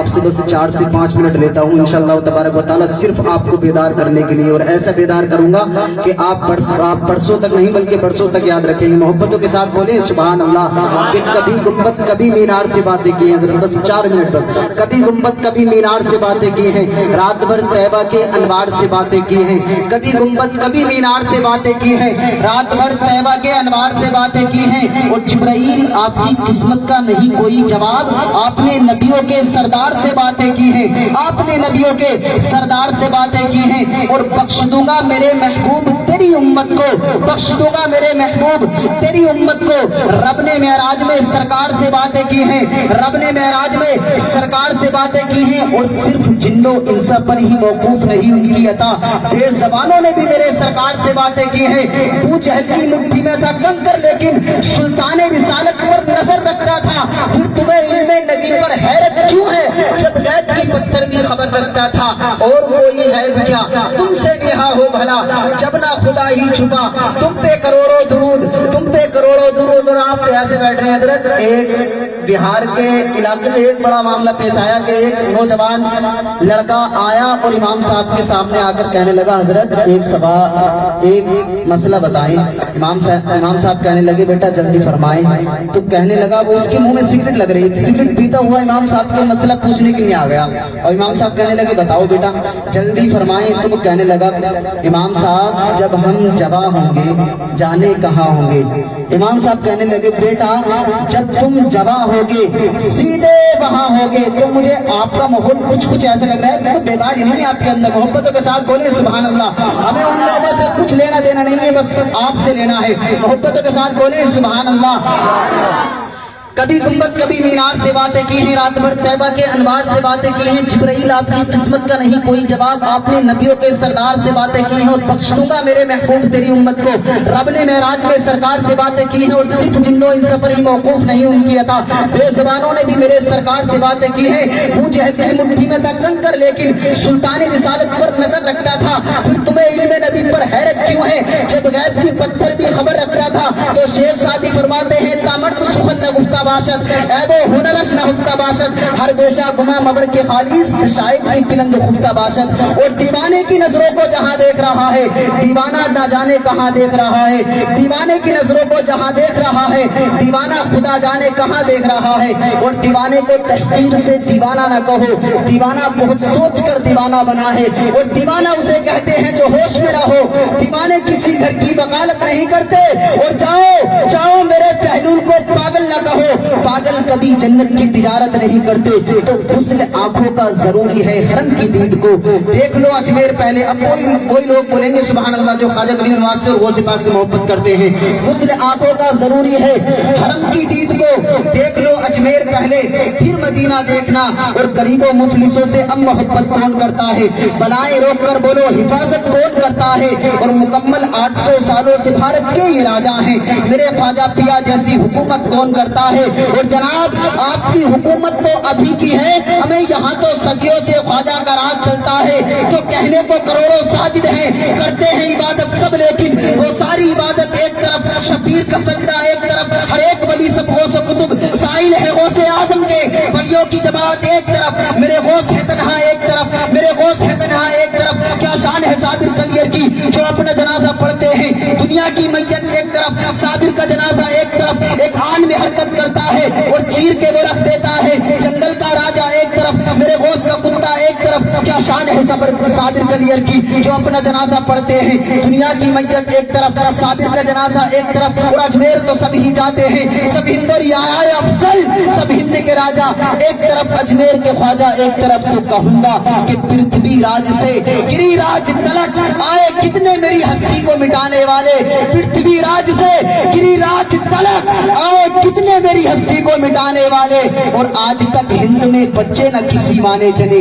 آپ سے بس 4 سے 5 منٹ لیتا ہوں انشاءاللہ تبارک و تعالی، صرف آپ کو بیدار کرنے کے لیے، اور ایسا بیدار کروں گا کہ آپ پرسوں تک نہیں بلکہ برسوں تک یاد رکھیں گے۔ محبتوں کے ساتھ بولیں سبحان اللہ۔ کہ کبھی گنبد کبھی مینار سے باتیں کی ہیں، بس 4 منٹ بس، کبھی گنبد کبھی مینار سے باتیں کی ہیں، رات بھر طیبہ کے انوار سے باتیں کی ہیں، کبھی گنبد کبھی مینار سے باتیں کی ہیں، رات بھر طیبہ کے انوار سے باتیں کی ہیں، اور جبرائیل آپ کی قسمت کا نہیں کوئی جواب، آپ نے نبیوں کے سردار سے باتیں کی ہیں، آپ نے نبیوں کے سردار سے باتیں کی ہیں، اور بخش دوں گا میرے محبوب تیری امت کو، بخش دوں گا میرے محبوب تیری امت کو۔ رب نے معراج میں سرکار سے باتیں کی ہیں، رب نے معراج میں سرکار سے باتیں کی ہیں، اور صرف جنوں انسا پر ہی موقوف نہیں ان کی عطا، بے زبانوں نے بھی میرے سرکار سے باتیں کی ہیں۔ ابو جہل کی مٹھی میں تھا کنکر لیکن سلطان رسالت پر نظر رکھتا تھا، پھر تمہیں علم نبی پر حیرت کیوں ہے جب غیب کی پتھر بھی خبر رکھتا تھا، اور کوئی غیب کیا تم سے نہا ہو بھلا، جب نہ خدا ہی چھپا تم پہ کروڑوں درود، تم پہ کروڑوں درود۔ اور آپ ایسے بیٹھ رہے ہیں حضرت، ایک بہار کے علاقے میں ایک بڑا معاملہ پیش آیا کہ ایک نوجوان لڑکا آیا اور امام صاحب کے سامنے آ کر کہنے لگا حضرت ایک مسئلہ بتائیں۔ امام صاحب کہنے لگے بیٹا جلدی فرمائیں۔ تو کہنے لگا وہ اس کے منہ میں سگریٹ لگ رہی تھی، سگریٹ پیتا ہوا امام صاحب کے مسئلہ پوچھنے کے لیے آ گیا، اور امام صاحب کہنے لگے بتاؤ بیٹا جلدی فرمائیں۔ تو وہ کہنے لگا امام صاحب جب ہم جوان ہوں گے جانے کہاں ہوں گے۔ امام صاحب کہنے لگے بیٹا جب تم جوان ہوگے سیدھے وہاں ہوگے۔ تو مجھے آپ کا ماحول کچھ ایسا لگ رہا ہے کہ بیدار ہی نہیں ہے آپ کے اندر۔ محبتوں کے ساتھ بولیں سبحان اللہ۔ ہمیں ان لوگوں سے کچھ لینا دینا نہیں ہے، بس آپ سے لینا ہے۔ محبتوں کے ساتھ بولیں سبحان اللہ۔ کبھی گنبد کبھی مینار سے باتیں کی ہیں، رات بھر طیبہ کے انوار سے باتیں کی ہیں، جبرائیل آپ کی قسمت کا نہیں کوئی جواب، آپ نے نبیوں کے سردار سے باتیں کی ہیں، اور بخش دوں گا میرے محبوب تیری امت کو۔ رب نے معراج میں سرکار سے باتیں کی ہیں، اور صرف جنوں انسا پر ہی موقوف نہیں ان کی عطا، بے زبانوں نے بھی میرے سرکار سے باتیں کی ہیں۔ ابو جہل کی مٹھی میں تھا کنکر لیکن سلطان رسالت پر نظر رکھتا تھا، پھر تمہیں علم نبی پر حیرت کیوں ہے جب غیب کی پتھر بھی خبر رکھتا تھا۔ تو شیخ سعدی فرماتے ہیں تامرد سخن نہ گفتہ باشد ایب و ہنرش نہ ہفتہ باشد، ہر بیشہ گما مبر کے خالیز شائب کی پلنگ خفتہ باشد۔ اور دیوانے کی نظروں کو جہاں دیکھ رہا ہے دیوانہ نہ جانے کہاں دیکھ رہا ہے، دیوانے کی نظروں کو جہاں دیکھ رہا ہے دیوانہ خدا جانے کہاں دیکھ رہا ہے۔ اور دیوانے کو تحقیر سے دیوانہ نہ کہو، دیوانہ بہت سوچ کر دیوانہ بنا ہے، اور دیوانہ اسے کہتے ہیں جو ہوش میں نہ ہو۔ دیوانے کسی گھر کی وکالت نہیں کرتے، اور چاہو میرے پہلول کو پاگل نہ کہو، پاگل کبھی جنت کی تجارت نہیں کرتے۔ تو غسل آنکھوں کا ضروری ہے حرم کی دید کو دیکھ لو اجمیر پہلے۔ اب کوئی لوگ بولیں گے سبحان اللہ جو خواجہ غریب نواز سے اور غوث پاک سے محبت کرتے ہیں، غسل آنکھوں کا ضروری ہے حرم کی دید کو دیکھ لو اجمیر پہلے پھر مدینہ دیکھنا۔ اور غریبوں مفلسوں سے اب محبت کون کرتا ہے، بلائیں روک کر بولو حفاظت کون کرتا ہے۔ اور مکمل 800 سالوں سے بھارت کے یہ راجا ہیں، میرے خواجہ پیا جیسی حکومت کون کرتا ہے۔ اور جناب آپ کی حکومت تو ابھی کی ہے، ہمیں یہاں تو صدیوں سے خواجہ کا راج چلتا ہے، جو کہنے کو کروڑوں ساجد ہیں کرتے ہیں عبادت سب، لیکن وہ ساری عبادت ایک طرف، شبیر کا سجدہ ایک طرف، ہر ایک ولی سب غوث و قطب سائل ہے غوث اعظم کے، ولیوں کی جماعت ایک طرف، میرے غوث ہے تنہا ایک طرف، میرے غوث ہے تنہا ایک طرف۔ کیا شان ہے صابر کلیر کی جو اپنا جنازہ پڑھتے ہیں، دنیا کی میت ایک طرف، صابر کا جنازہ ایک طرف، ایک آن میں حرکت کرتا ہے اور چیر کے وہ رکھ دیتا ہے، جنگل کا راجا ایک طرف، میرے غوث کا کتا ایک طرف۔ کیا شان ہے صابر کلیر کی جو اپنا جنازہ پڑھتے ہیں، دنیا کی میت ایک طرف، صابر کا جنازہ ایک طرف، اور اجمیر تو سب ہی جاتے ہیں، سب ہند اور آیا افضل، سب ہند کے راجا ایک طرف، اجمیر کے خواجہ ایک طرف۔ تو کہوں گا کہ پرتھوی راج سے گری راج تلک آئے کتنے میری ہستی کو مٹانے والے، پرتھوی راج سے گری راج تلک آئے کتنے میری ہستی کو مٹانے والے، اور آج تک ہند میں بچے نہ کسی مانے چلے۔